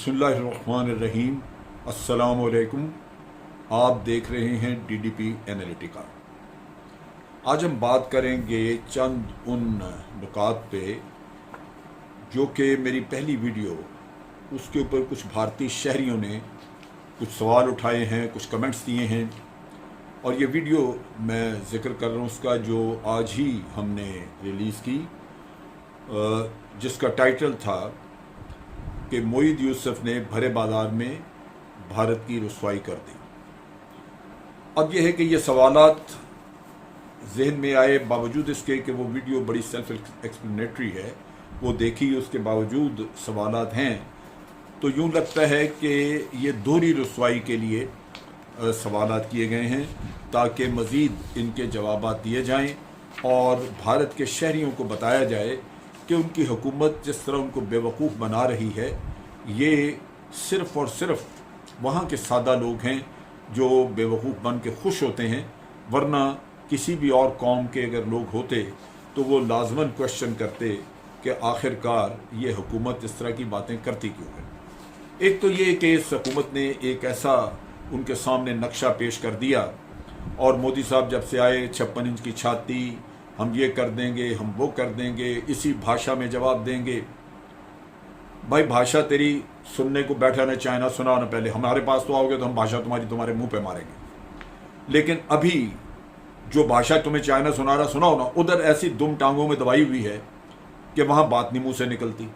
बिस्मिल्लाहिर्रहमानिर्रहीम। अस्सलामुअलैकुम। आप देख रहे हैं DDP एनालिटिका। आज हम बात करेंगे चंद उन नुकात पे जो कि मेरी पहली वीडियो उसके ऊपर कुछ भारतीय शहरियों ने कुछ सवाल उठाए हैं, कुछ कमेंट्स दिए हैं, और ये वीडियो मैं ज़िक्र कर रहा हूँ उसका जो आज ही हमने रिलीज़ की, जिसका टाइटल था कि मोईद यूसुफ ने भरे बाजार में भारत की रुसवाई कर दी। अब यह है कि ये सवालात जहन में आए, बावजूद इसके कि वो वीडियो बड़ी सेल्फ एक्सप्लेनेटरी है, वो देखी उसके बावजूद सवालात हैं, तो यूँ लगता है कि ये दोहरी रुसवाई के लिए सवालात किए गए हैं ताकि मज़ीद इनके जवाबात दिए जाएं और भारत के शहरियों को बताया जाए कि उनकी हुकूमत जिस तरह उनको बेवकूफ़ बना रही है, ये सिर्फ़ और सिर्फ वहाँ के सादा लोग हैं जो बेवकूफ़ बन के खुश होते हैं, वरना किसी भी और कौम के अगर लोग होते तो वो लाजमन क्वेश्चन करते कि आखिरकार ये हुकूमत इस तरह की बातें करती क्यों है। एक तो ये कि इस हुकूमत ने एक ऐसा उनके सामने नक्शा पेश कर दिया, और मोदी साहब जब से आए 56 इंच की छाती, हम ये कर देंगे, हम वो कर देंगे, इसी भाषा में जवाब देंगे। भाई भाषा तेरी सुनने को बैठा ना, चाइना सुना ना, पहले हमारे पास तो आओगे तो हम भाषा तुम्हारे मुंह पे मारेंगे। लेकिन अभी जो भाषा तुम्हें चाइना सुना रहा सुनाओ ना, उधर ऐसी दुम टांगों में दबाई हुई है कि वहाँ बात नहीं मुँह से निकलती।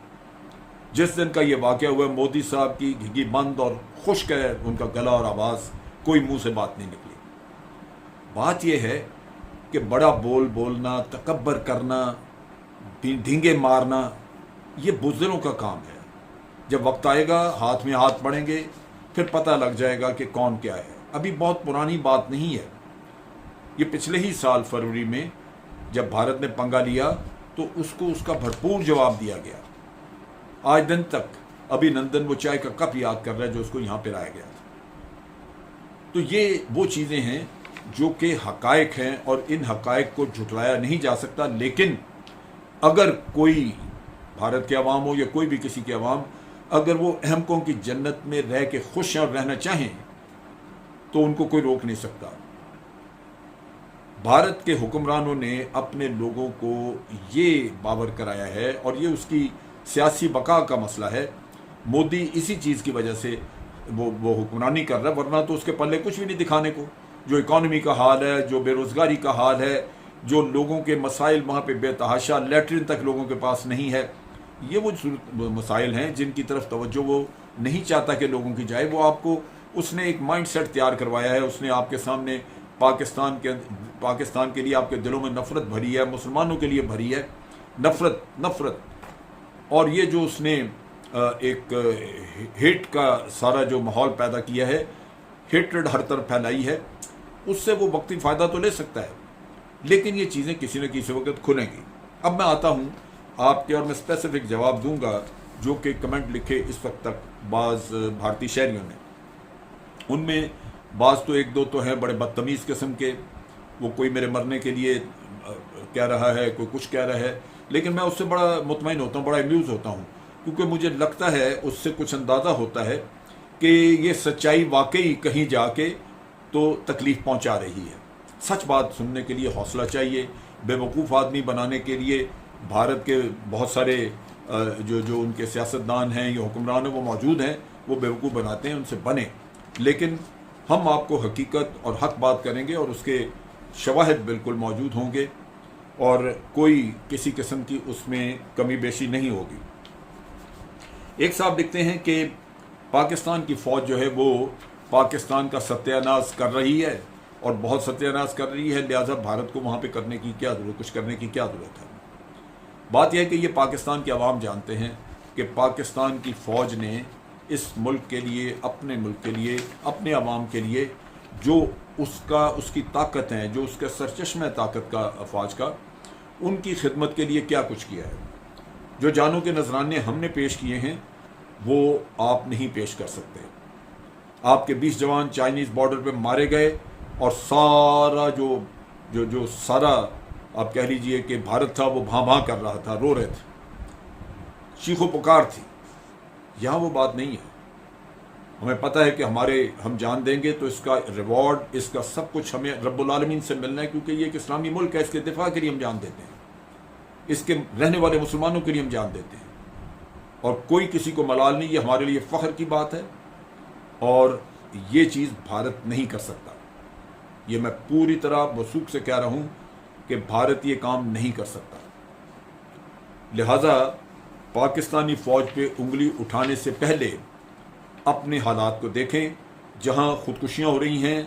जिस दिन का ये वाक़या हुआ, मोदी साहब की घिघी बंद और खुश्क है उनका गला और आवाज़, कोई मुँह से बात नहीं निकली। बात यह है कि बड़ा बोलना, तकब्बर करना, ढींगे मारना, ये बुज़दिलों का काम है। जब वक्त आएगा हाथ में हाथ पड़ेंगे, फिर पता लग जाएगा कि कौन क्या है। अभी बहुत पुरानी बात नहीं है, ये पिछले ही साल फरवरी में जब भारत ने पंगा लिया तो उसको उसका भरपूर जवाब दिया गया। आज दिन तक अभिनंदन वो चाय का कप याद कर रहा है जो उसको यहाँ पे लाया गया था। तो ये वो चीज़ें हैं जो कि हकायक हैं और इन हकायक को झुटलाया नहीं जा सकता। लेकिन अगर कोई भारत के अवाम हो या कोई भी किसी के अवाम, अगर वो अहमकों की जन्नत में रह के खुश और रहना चाहें तो उनको कोई रोक नहीं सकता। भारत के हुक्मरानों ने अपने लोगों को ये बावर कराया है, और ये उसकी सियासी बका का मसला है। मोदी इसी चीज़ की वजह से वो हुक्मरानी कर रहा है, वरना तो उसके पल्ले कुछ भी नहीं दिखाने को। जो इकॉनमी का हाल है, जो बेरोज़गारी का हाल है, जो लोगों के मसाइल वहाँ पे बेतहाशा, लेटरिन तक लोगों के पास नहीं है, ये वो मसाइल हैं जिनकी तरफ तवज्जो वो नहीं चाहता कि लोगों की जाए। वो आपको उसने एक माइंड सेट तैयार करवाया है। उसने आपके सामने पाकिस्तान के लिए आपके दिलों में नफ़रत भरी है, मुसलमानों के लिए भरी है नफ़रत। और ये जो उसने एक हेट का सारा जो माहौल पैदा किया है, हेट्रेड हर तरफ फैलाई है, उससे वो वक्ती फ़ायदा तो ले सकता है, लेकिन ये चीज़ें किसी न किसी वक्त खुलेंगी। अब मैं आता हूँ आपके, और मैं स्पेसिफिक जवाब दूंगा जो कि कमेंट लिखे इस वक्त तक बाज़ भारतीय शहरियों ने। उनमें बाज़ तो एक दो तो हैं बड़े बदतमीज़ किस्म के, वो कोई मेरे मरने के लिए कह रहा है, कोई कुछ कह रहा है, लेकिन मैं उससे बड़ा मुतमईन होता हूँ, बड़ा अम्यूज़ होता हूँ, क्योंकि मुझे लगता है उससे कुछ अंदाज़ा होता है कि ये सच्चाई वाकई कहीं जाके तो तकलीफ़ पहुंचा रही है। सच बात सुनने के लिए हौसला चाहिए। बेवकूफ़ आदमी बनाने के लिए भारत के बहुत सारे जो उनके सियासतदान हैं या हुक्मरान हैं वो मौजूद हैं, वो बेवकूफ़ बनाते हैं, उनसे बने। लेकिन हम आपको हकीकत और हक बात करेंगे और उसके शवाहिद बिल्कुल मौजूद होंगे, और कोई किसी किस्म की उसमें कमी बेशी नहीं होगी। एक साहब लिखते हैं कि पाकिस्तान की फ़ौज जो है वो पाकिस्तान का सत्यानाश कर रही है, और बहुत सत्यानाश कर रही है, लिहाजा भारत को वहाँ पे करने की क्या ज़रूरत, कुछ करने की क्या ज़रूरत है। बात यह है कि ये पाकिस्तान के अवाम जानते हैं कि पाकिस्तान की फ़ौज ने इस मुल्क के लिए, अपने मुल्क के लिए, अपने अवाम के लिए जो उसकी ताकत है, जो उसका सरचश्मा ताकत का अफवाज का, उनकी खिदमत के लिए क्या कुछ किया है। जो जानों के नजराने हमने पेश किए हैं वो आप नहीं पेश कर सकते। आपके 20 जवान चाइनीज़ बॉर्डर पे मारे गए, और सारा जो सारा आप कह लीजिए कि भारत था वो भां कर रहा था, रो रहे थे, चीखो पुकार थी। यहाँ वो बात नहीं है। ہمیں پتہ ہے کہ ہم جان دیں گے تو اس کا ریوارڈ، اس کا سب کچھ ہمیں رب العالمین سے ملنا ہے، کیونکہ یہ ایک اسلامی ملک ہے، اس کے دفاع کے لیے ہم جان دیتے ہیں، اس کے رہنے والے مسلمانوں کے لیے ہم جان دیتے ہیں، اور کوئی کسی کو ملال نہیں، یہ ہمارے لیے فخر کی بات ہے، اور یہ چیز بھارت نہیں کر سکتا۔ یہ میں پوری طرح وثوق سے کہہ رہا ہوں کہ بھارت یہ کام نہیں کر سکتا۔ لہذا پاکستانی فوج پہ انگلی اٹھانے سے پہلے اپنے حالات کو دیکھیں، جہاں خودکشیاں ہو رہی ہیں،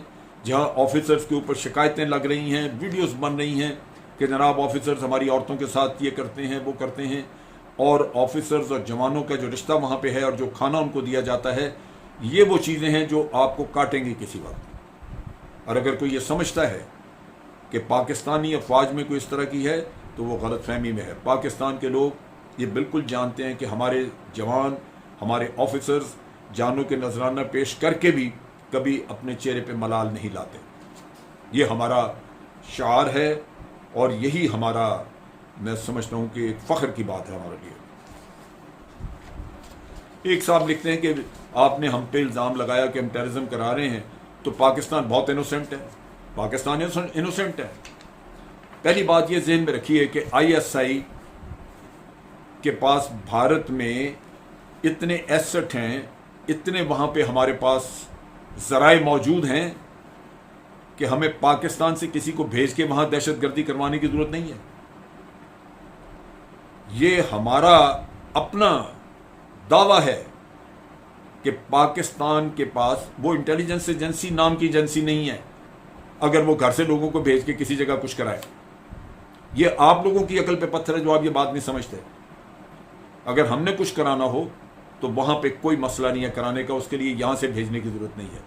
جہاں آفیسرز کے اوپر شکایتیں لگ رہی ہیں، ویڈیوز بن رہی ہیں کہ جناب آفیسرز ہماری عورتوں کے ساتھ یہ کرتے ہیں، وہ کرتے ہیں، اور آفیسرز اور جوانوں کا جو رشتہ وہاں پہ ہے اور جو کھانا ان کو دیا جاتا ہے، یہ وہ چیزیں ہیں جو آپ کو کاٹیں گی کسی وقت۔ اور اگر کوئی یہ سمجھتا ہے کہ پاکستانی افواج میں کوئی اس طرح کی ہے تو وہ غلط فہمی میں ہے۔ پاکستان کے لوگ یہ بالکل جانتے ہیں کہ ہمارے جوان، ہمارے آفیسرز جانوں کے نذرانہ پیش کر کے بھی کبھی اپنے چہرے پہ ملال نہیں لاتے۔ یہ ہمارا شعار ہے، اور یہی ہمارا، میں سمجھتا ہوں کہ ایک فخر کی بات ہے ہمارے لیے۔ ایک صاحب لکھتے ہیں کہ آپ نے ہم پہ الزام لگایا کہ ہم ٹیررزم کرا رہے ہیں، تو پاکستان بہت انوسنٹ ہے۔ پاکستان انوسنٹ ہے۔ پہلی بات یہ ذہن میں رکھیے کہ آئی ایس آئی کے پاس بھارت میں اتنے ایسٹ ہیں، اتنے وہاں پہ ہمارے پاس ذرائع موجود ہیں کہ ہمیں پاکستان سے کسی کو بھیج کے وہاں دہشت گردی کروانے کی ضرورت نہیں ہے۔ یہ ہمارا اپنا دعویٰ ہے کہ پاکستان کے پاس وہ انٹیلیجنس ایجنسی نام کی ایجنسی نہیں ہے اگر وہ گھر سے لوگوں کو بھیج کے کسی جگہ کچھ کرائے۔ یہ آپ لوگوں کی عقل پہ پتھر ہے جو آپ یہ بات نہیں سمجھتے۔ اگر ہم نے کچھ کرانا ہو تو وہاں پہ کوئی مسئلہ نہیں ہے کرانے کا، اس کے لیے یہاں سے بھیجنے کی ضرورت نہیں ہے۔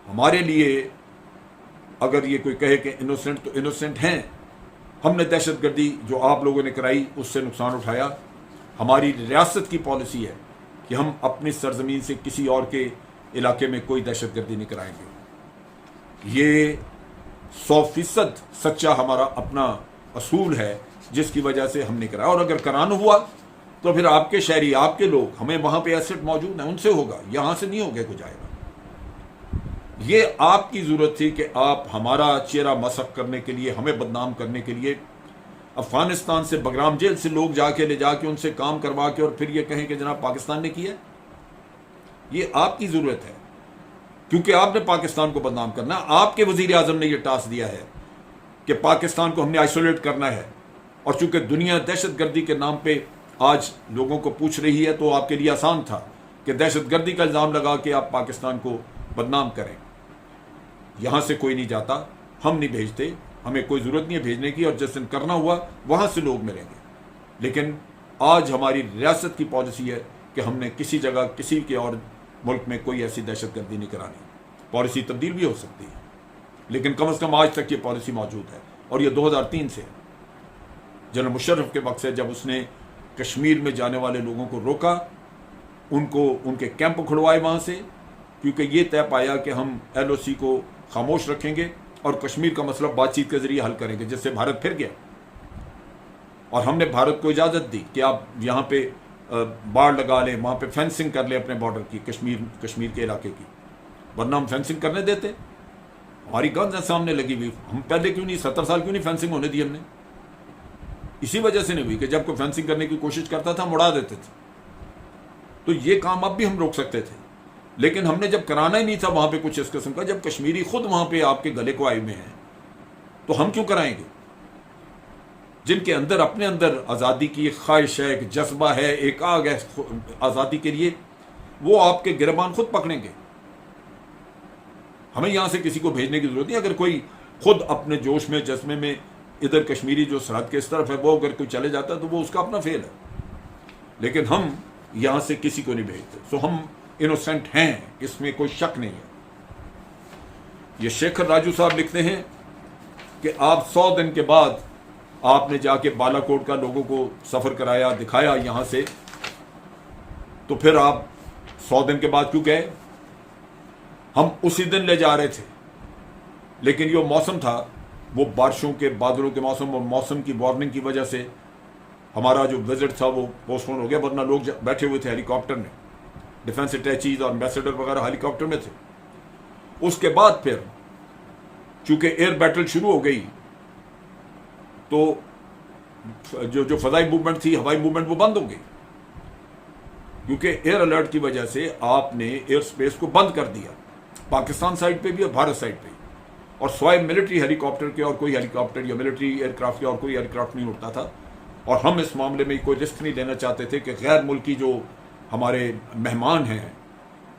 ہمارے لیے اگر یہ کوئی کہے کہ انوسنٹ، تو انوسنٹ ہیں۔ ہم نے دہشت گردی جو آپ لوگوں نے کرائی اس سے نقصان اٹھایا۔ ہماری ریاست کی پالیسی ہے کہ ہم اپنی سرزمین سے کسی اور کے علاقے میں کوئی دہشت گردی نہیں کرائیں گے۔ یہ 100% سچا ہمارا اپنا اصول ہے، جس کی وجہ سے ہم نے کرایا، اور اگر کرانا ہوا تو پھر آپ کے شہری، آپ کے لوگ، ہمیں وہاں پہ ایسٹ موجود ہیں، ان سے ہوگا، یہاں سے نہیں ہوگا کچھ آئے گا۔ یہ آپ کی ضرورت تھی کہ آپ ہمارا چہرہ مسخ کرنے کے لیے، ہمیں بدنام کرنے کے لیے افغانستان سے، بگرام جیل سے لوگ جا کے لے جا کے ان سے کام کروا کے اور پھر یہ کہیں کہ جناب پاکستان نے کیا۔ یہ آپ کی ضرورت ہے، کیونکہ آپ نے پاکستان کو بدنام کرنا۔ آپ کے وزیر اعظم نے یہ ٹاسک دیا ہے کہ پاکستان کو ہم نے آئسولیٹ کرنا ہے، اور چونکہ دنیا دہشت گردی کے نام پہ آج لوگوں کو پوچھ رہی ہے تو آپ کے لیے آسان تھا کہ دہشت گردی کا الزام لگا کے آپ پاکستان کو بدنام کریں۔ یہاں سے کوئی نہیں جاتا، ہم نہیں بھیجتے، ہمیں کوئی ضرورت نہیں ہے بھیجنے کی، اور جس دن کرنا ہوا وہاں سے لوگ ملیں گے۔ لیکن آج ہماری ریاست کی پالیسی ہے کہ ہم نے کسی جگہ، کسی کے اور ملک میں کوئی ایسی دہشت گردی نہیں کرانی۔ پالیسی تبدیل بھی ہو سکتی ہے، لیکن کم از کم آج تک یہ پالیسی موجود ہے، اور یہ 2003 سے ہے۔ جنرل مشرف کے وقت سے جب اس نے کشمیر میں جانے والے لوگوں کو روکا، ان کو ان کے کیمپ کھڑوائے وہاں سے، کیونکہ یہ طے پایا کہ ہم ایل او سی کو خاموش رکھیں گے اور کشمیر کا مسئلہ بات چیت کے ذریعے حل کریں گے، جس سے بھارت پھر گیا۔ اور ہم نے بھارت کو اجازت دی کہ آپ یہاں پہ باڑ لگا لیں، وہاں پہ فینسنگ کر لیں اپنے بارڈر کی، کشمیر کے علاقے کی، ورنہ ہم فینسنگ کرنے دیتے؟ ہماری گنز ہیں سامنے لگی ہوئی، ہم پہلے کیوں نہیں، 70 سال کیوں نہیں فینسنگ ہونے دی ہم نے؟ اسی وجہ سے نہیں ہوئی کہ جب کوئی فینسنگ کرنے کی کوشش کرتا تھا ہم اڑا دیتے تھے۔ تو یہ کام اب بھی ہم روک سکتے تھے، لیکن ہم نے جب کرانا ہی نہیں تھا وہاں پہ کچھ اس قسم کا، جب کشمیری خود وہاں پہ آپ کے گلے کو آئے ہوئے ہیں تو ہم کیوں کرائیں گے؟ جن کے اندر اپنے اندر آزادی کی ایک خواہش ہے، ایک جذبہ ہے، ایک آگ ہے آزادی کے لیے، وہ آپ کے گربان خود پکڑیں گے۔ ہمیں یہاں سے کسی کو بھیجنے کی ضرورت نہیں۔ اگر کوئی خود اپنے جوش میں، جذبے میں، ادھر کشمیری جو سرحد کے اس طرف ہے، وہ اگر کوئی چلے جاتا ہے تو وہ اس کا اپنا فیل ہے، لیکن ہم یہاں سے کسی کو نہیں بھیجتے۔ سو ہم انوسنٹ ہیں، اس میں کوئی شک نہیں ہے۔ یہ شیکھر راجو صاحب لکھتے ہیں کہ آپ 100 دن کے بعد آپ نے جا کے بالا کوٹ کا لوگوں کو سفر کرایا، دکھایا یہاں سے، تو پھر آپ 100 دن کے بعد کیوں گئے؟ ہم اسی دن لے جا رہے تھے، لیکن یہ موسم تھا، وہ بارشوں کے، بادلوں کے موسم اور موسم کی وارننگ کی وجہ سے ہمارا جو وزٹ تھا وہ پوسٹ پون ہو گیا، ورنہ لوگ بیٹھے ہوئے تھے ہیلی کاپٹر میں۔ डिफेंस अटैचीज और एम्बेसडर वगैरह हेलीकॉप्टर में थे। उसके बाद फिर चूंकि एयर बैटल शुरू हो गई तो जो फजाई मूवमेंट थी, हवाई मूवमेंट, वो बंद हो गई, क्योंकि एयर अलर्ट की वजह से आपने एयर स्पेस को बंद कर दिया, पाकिस्तान साइड पे भी और भारत साइड पे भी। और स्वाय मिलिट्री हेलीकॉप्टर के और कोई हेलीकॉप्टर या मिलिट्री एयरक्राफ्ट के और कोई एयरक्राफ्ट नहीं उड़ता था। और हम इस मामले में कोई रिस्क नहीं लेना चाहते थे कि गैर मुल्की जो हमारे मेहमान हैं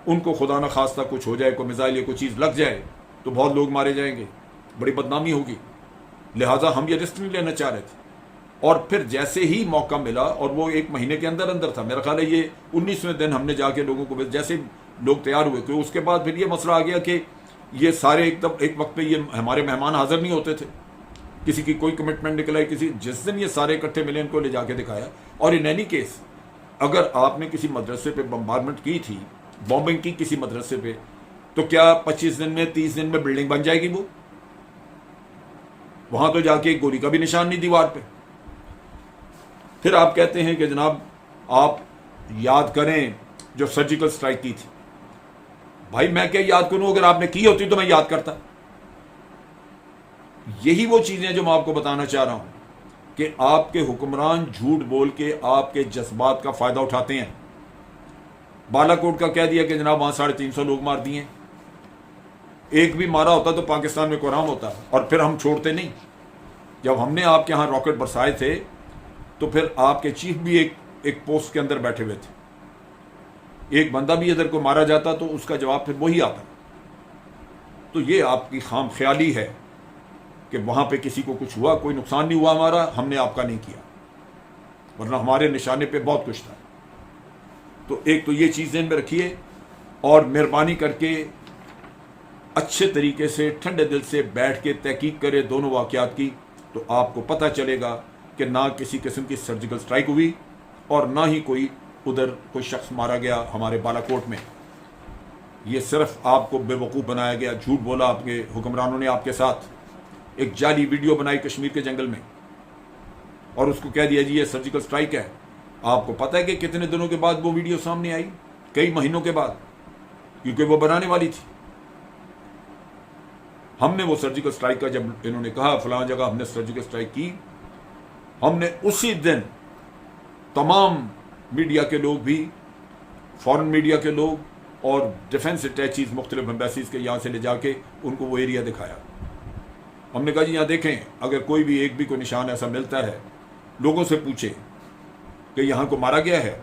उनको खुदा न खास्ता कुछ हो जाए, कोई मिसाइल या कोई चीज़ लग जाए तो बहुत लोग मारे जाएंगे, बड़ी बदनामी होगी। लिहाजा हम ये रिस्क नहीं लेना चाह रहे थे। और फिर जैसे ही मौका मिला, और वो 1 महीने के अंदर अंदर था, मेरा ख्याल है ये 19वें दिन हमने जाके लोगों को, जैसे लोग तैयार हुए थे उसके बाद फिर ये मसला आ गया कि ये सारे एक वक्त पे ये हमारे मेहमान हाजिर नहीं होते थे, किसी की कोई कमिटमेंट निकल आई, किसी जिस दिन ये सारे इकट्ठे मिले इनको ले जाके दिखाया। और इन एनी केस अगर आपने किसी मदरसे पे बम्बारमेंट की थी, बॉम्बिंग की किसी मदरसे पे, तो क्या 25 दिन में 30 दिन में बिल्डिंग बन जाएगी? वो वहां तो जाके एक गोली का भी निशान नहीं दीवार पे। फिर आप कहते हैं कि जनाब आप याद करें जो सर्जिकल स्ट्राइक की थी। भाई मैं क्या याद करूं, अगर आपने की होती तो मैं याद करता। यही वो चीजें जो मैं आपको बताना चाह रहा हूं कि आपके हुक्मरान झूठ बोल के आपके जज्बात का फायदा उठाते हैं। बालाकोट का कह दिया कि जनाब वहां 350 लोग मार दिए, एक भी मारा होता तो पाकिस्तान में कोराम होता, और फिर हम छोड़ते नहीं। जब हमने आपके यहां रॉकेट बरसाए थे तो फिर आपके चीफ भी एक पोस्ट के अंदर बैठे हुए थे, एक बंदा भी इधर को मारा जाता तो उसका जवाब फिर वही आता। तो ये आपकी खाम ख्याली है कि वहां पे किसी को कुछ हुआ, कोई नुकसान नहीं हुआ हमारा, हमने आपका नहीं किया, वरना हमारे निशाने पे बहुत कुछ था। तो एक तो ये चीज़ ध्यान में रखिए, और मेहरबानी करके अच्छे तरीके से ठंडे दिल से बैठ के तहकीक करें दोनों वाक़यात की, तो आपको पता चलेगा कि ना किसी किस्म की सर्जिकल स्ट्राइक हुई और ना ही कोई उधर कोई शख्स मारा गया हमारे बालाकोट में। ये सिर्फ आपको बेवकूफ़ बनाया गया, झूठ बोला आपके हुक्मरानों ने आपके साथ, एक जाली वीडियो बनाई कश्मीर के जंगल में और उसको कह दिया जी ये सर्जिकल स्ट्राइक है। आपको पता है कि कितने दिनों के बाद वो वीडियो सामने आई? कई महीनों के बाद, क्योंकि वो बनाने वाली थी। हमने वो सर्जिकल स्ट्राइक का, जब इन्होंने कहा फलां जगह हमने सर्जिकल स्ट्राइक की, हमने उसी दिन तमाम मीडिया के लोग भी, फॉरेन मीडिया के लोग और डिफेंस अटैचीज मुख्तलिफ एम्बेसीज के यहाँ से ले जाके उनको वो एरिया दिखाया। हमने कहा जी यहाँ देखें, अगर कोई भी एक भी कोई निशान ऐसा मिलता है, लोगों से पूछे कि यहाँ को मारा गया है,